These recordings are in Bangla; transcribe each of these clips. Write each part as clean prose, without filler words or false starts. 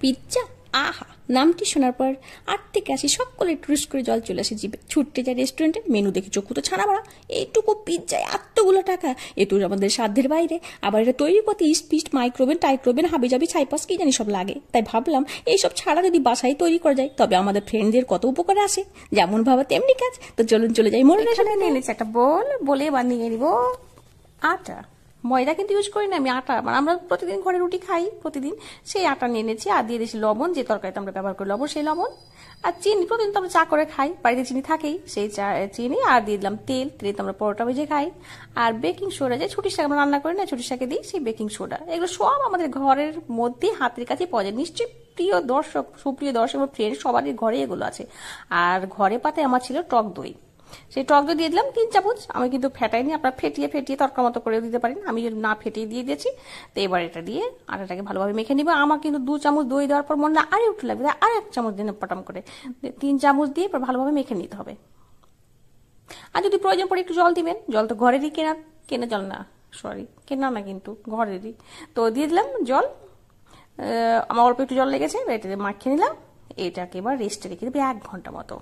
পিৎজা, আহা! নামটি শোনার পর 8 থেকে 80 সকলে টুরিস্ট করে জল চলে আসে জিভে। ছুটতে যায় রেস্টুরেন্টে, মেনু দেখে চক্ষু তো ছানা বড়া। এইটুকু পিৎজায় এতগুলো টাকা, এ তো আমাদের সাধ্যের বাইরে। আবার এটা তৈরি করতে ইস্ট পিস্ট, মাইক্রোওভেন টাইক্রোওভেন, হাবিজাবি ছাইপাস কি জানি সব লাগে। তাই ভাবলাম এইসব ছাড়া যদি বাসায় তৈরি করা যায় তবে আমাদের ফ্রেন্ডদের কত উপকারে আসে। যেমন ভাবা তেমনি কাজ। তো চলুন চলে যাই মোর। এখানে নিয়ে নিচ্ছে একটা বলে বানিয়ে নিব আটা। ময়দা কিন্তু ইউজ করি না আমি, আটা। মানে আমরা প্রতিদিন ঘরে রুটি খাই প্রতিদিন, সেই আটা নিয়ে নিয়েছি। আর দিয়ে দিয়েছি লবণ, যে তরকারিতে আমরা ব্যবহার করি লবণ, সেই লবণ। আর চিনি, প্রতিদিন তো আমরা চা করে খাই, বাড়িতে চিনি থাকেই, সেই চিনি। আর দিয়ে দিলাম তেল, তেলে তো আমরা পরোটা ভেজে খাই। আর বেকিং সোডা, যে ছুটির শাক আমরা রান্না করি না, ছুটির শাকে দিই, সেই বেকিং সোডা। এগুলো সব আমাদের ঘরের মধ্যে হাতের কাছে পাওয়া যায়। নিশ্চয়ই প্রিয় দর্শক, সুপ্রিয় দর্শক বা ফ্রেন্ড সবারই ঘরে এগুলো আছে। আর ঘরে পাতে আমার ছিল টক দই, সেই টক দই দিয়ে দিলাম 3 চামচ। আমি কিন্তু ফেটাইনি, আপনারা ফেটিয়ে ফেটিয়ে তরকার মতো করে দিতে পারেন, আমি না ফেটিয়ে দিয়ে দিয়েছি। তো এবার এটা দিয়ে আটাটাকে ভালোভাবে মেখে নিব। আমার কিন্তু 2 চামচ দই দেওয়ার পর মনে আরে একটু লাগবে, আর 1 চামচ দিন পটাম করে 3 চামচ দিয়ে ভালোভাবে মেখে নিতে হবে। আর যদি প্রয়োজন পড়ে একটু জল দিবেন, জল তো ঘরেরই, কেনা জল না, সরি কেনা না কিন্তু ঘরেরই। তো দিয়ে দিলাম জল। আমার অল্প একটু জল লেগেছে, এটা মাখিয়ে নিলাম। এটাকে এবার রেস্টে রেখে দেবে 1 ঘন্টা মতো।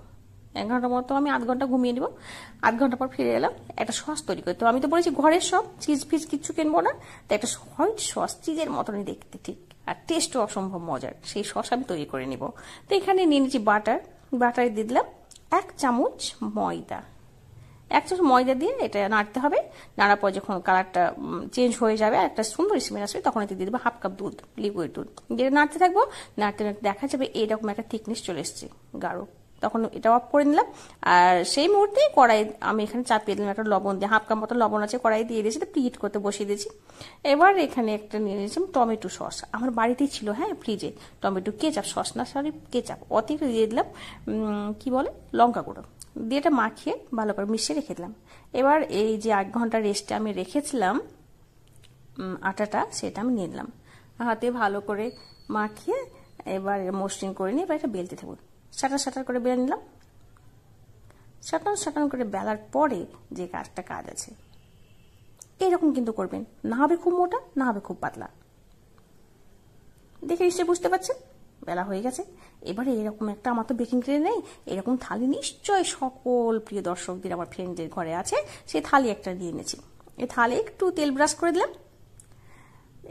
1 ঘন্টা মতো আমি 1/2 ঘন্টা ঘুমিয়ে নিব। 1/2 ঘন্টা পর ফিরে এলাম একটা সস তৈরি করতে। আমি তো বলেছি ঘরের সব, চিজ ফিজ কিচ্ছু কিনবো না। তো একটা হোয়াইট সস, চিজের মতনই দেখতে ঠিক, আর টেস্টও অসম্ভব মজার, সেই সস আমি তৈরি করে নিব। তো এখানে নিয়ে নিচ্ছি বাটার। বাটারে দিয়ে দিলাম 1 চামচ ময়দা। 1 চামচ ময়দা দিয়ে এটা নাড়তে হবে। নাড়ার পর যখন কালারটা চেঞ্জ হয়ে যাবে, একটা সুন্দর স্মেল আসবে, তখন এতে দিয়ে দেবো 1/2 কাপ দুধ, লিকুইড দুধ। যেটা নাড়তে থাকবো, নাড়তে নাড়তে দেখা যাবে এরকম একটা থিকনেস চলে এসছে, গাঢ়। তখন এটা অফ করে নিলাম। আর সেই মুহূর্তে কড়াই আমি এখানে চাপিয়ে দিলাম একটা লবণ দিয়ে, 1/2 কাপ মতো লবণ আছে, কড়াই দিয়ে দিয়েছি, প্রিহিট করতে বসিয়ে দিয়েছি। এবার এখানে একটা নিয়ে নিয়েছি টমেটো সস, আমার বাড়িতেই ছিল, হ্যাঁ ফ্রিজে। টমেটো কেচাপ, সস না সরি কেচাপ, অতিরিক্ত দিয়ে দিলাম কি বলে লঙ্কা গুঁড়ো দিয়ে এটা মাখিয়ে ভালো করে মিশিয়ে রেখে দিলাম। এবার এই যে 1 ঘন্টা রেস্টে আমি রেখেছিলাম আটাটা, সেটা আমি নিয়ে নিলাম হাতে ভালো করে মাখিয়ে। এবার মসৃণ করে নিয়ে এবার এটা বেলতে থাকবো, সাটার সাটার করে বেলে নিলাম। সাটান সাটান করে বেলার পরে যে কাজ আছে, এইরকম কিন্তু করবেন, না হবে খুব মোটা, না হবে খুব পাতলা। দেখে নিশ্চয়ই বুঝতে পারছেন বেলা হয়ে গেছে। এবারে এরকম একটা, আমার তো বেকিং ট্রে নেই, এরকম থালি নিশ্চয় সকল প্রিয় দর্শকদের, আমার ফ্রেন্ডদের ঘরে আছে, সেই থালি একটা নিয়ে এনেছি। এই থালি একটু তেল ব্রাশ করে দিলাম,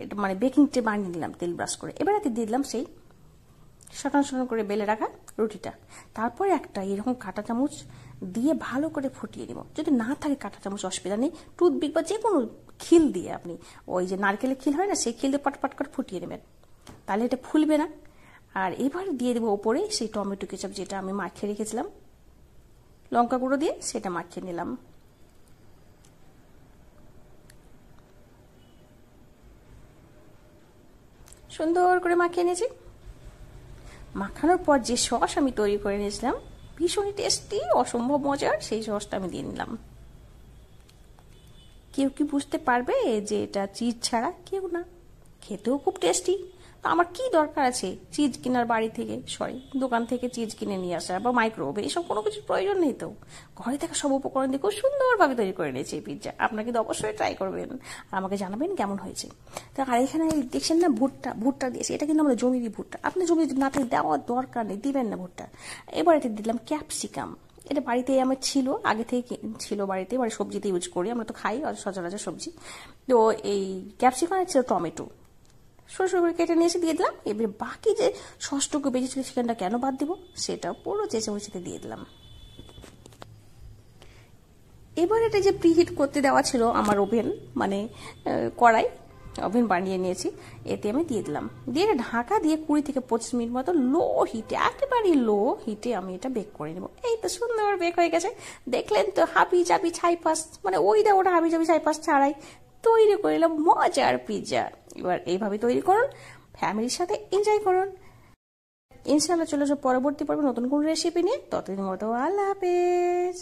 এটা মানে বেকিং ট্রে বানিয়ে দিলাম তেল ব্রাশ করে। এবার এতে দিয়ে দিলাম সেই সটান সটান করে বেলে রাখা রুটিটা। তারপরে একটা এরকম কাঁটা চামচ দিয়ে ভালো করে ফুটিয়ে নিব। যদি না থাকে কাঁটা চামচ অসুবিধা নেই, টুথপিক বা যে কোনো খিল দিয়ে আপনি, ওই যে নারকেলের খিল হয় না, সেই খিল দিয়ে পটপট করে ফুটিয়ে নেবেন, তাহলে এটা ফুলবে না। আর এবার দিয়ে দেবো ওপরে সেই টমেটো কেচাপ, যেটা আমি মাখিয়ে রেখেছিলাম লঙ্কা গুঁড়ো দিয়ে, সেটা মাখিয়ে নিলাম। সুন্দর করে মাখিয়ে নিয়েছি। মাখানোর পর যে সস আমি তৈরি করে নিয়েছিলাম, ভীষণই টেস্টি, অসম্ভব মজার, সেই সসটা আমি দিয়ে নিলাম। কেউ কি বুঝতে পারবে যে এটা চিজ ছাড়া? কেউ না, খেতেও খুব টেস্টি। তো আমার কি দরকার আছে চিজ কেনার, বাড়ি থেকে সরি দোকান থেকে চিজ কিনে নিয়ে আসা বা মাইক্রোওয়েভ, এসব কোনো কিছুর প্রয়োজন নেই। তো ঘরে থাকা সব উপকরণ দিয়ে খুব সুন্দরভাবে তৈরি করে নিয়েছি এই পিৎজা। আপনারা কিন্তু অবশ্যই ট্রাই করবেন আর আমাকে জানাবেন কেমন হয়েছে। তো আর এখানে দেখছেন না ভুট্টা দিয়েছি, এটা কিন্তু আমরা জমিরই ভুট্টা, আপনি জমি না থেকে দেওয়ার দরকার নেই, দিবেন না ভুট্টা। এবার এতে দিলাম ক্যাপসিকাম, এটা বাড়িতে আমার ছিল, আগে থেকে ছিল বাড়িতে, বাড়ি সবজিতে ইউজ করি, আমরা তো খাই সচরাচর সবজি। তো এই ক্যাপসিকাম ছিল টমেটো, সরু সরু করে কেটে নিয়েছি, দিয়ে দিলাম। এবারে বাকি যে সসটুকু বেঁচেছিল সেখানটা কেন বাদ দিব, সেটা পুরো চেঁচামেচিতে দিয়ে দিলাম। এবার এটা যে প্রিহিট করতে দেওয়া ছিল আমার ওভেন, মানে কড়াই, ওভেন বানিয়ে নিয়েছি, এতে আমি দিয়ে দিলাম। দিয়ে ঢাকা দিয়ে 20 থেকে 25 মিনিট মতো লো হিটে, একেবারে লো হিটে আমি এটা বেক করে নেব। এই তো সুন্দর বেক হয়ে গেছে, দেখলেন তো, হাবি জাবি ছাইপাস, মানে ওই দা ওটা হাবি জাবি ছাইপাস ছাড়াই তৈরি করে নিলাম মজার পিৎজা। এবার এইভাবে তৈরি করুন, ফ্যামিলির সাথে এনজয় করুন। ইনশাআল্লাহ চলে যাবো পরবর্তী পর্বে নতুন কোন রেসিপি নিয়ে। ততদিন মতো আল্লাহ হাফেজ।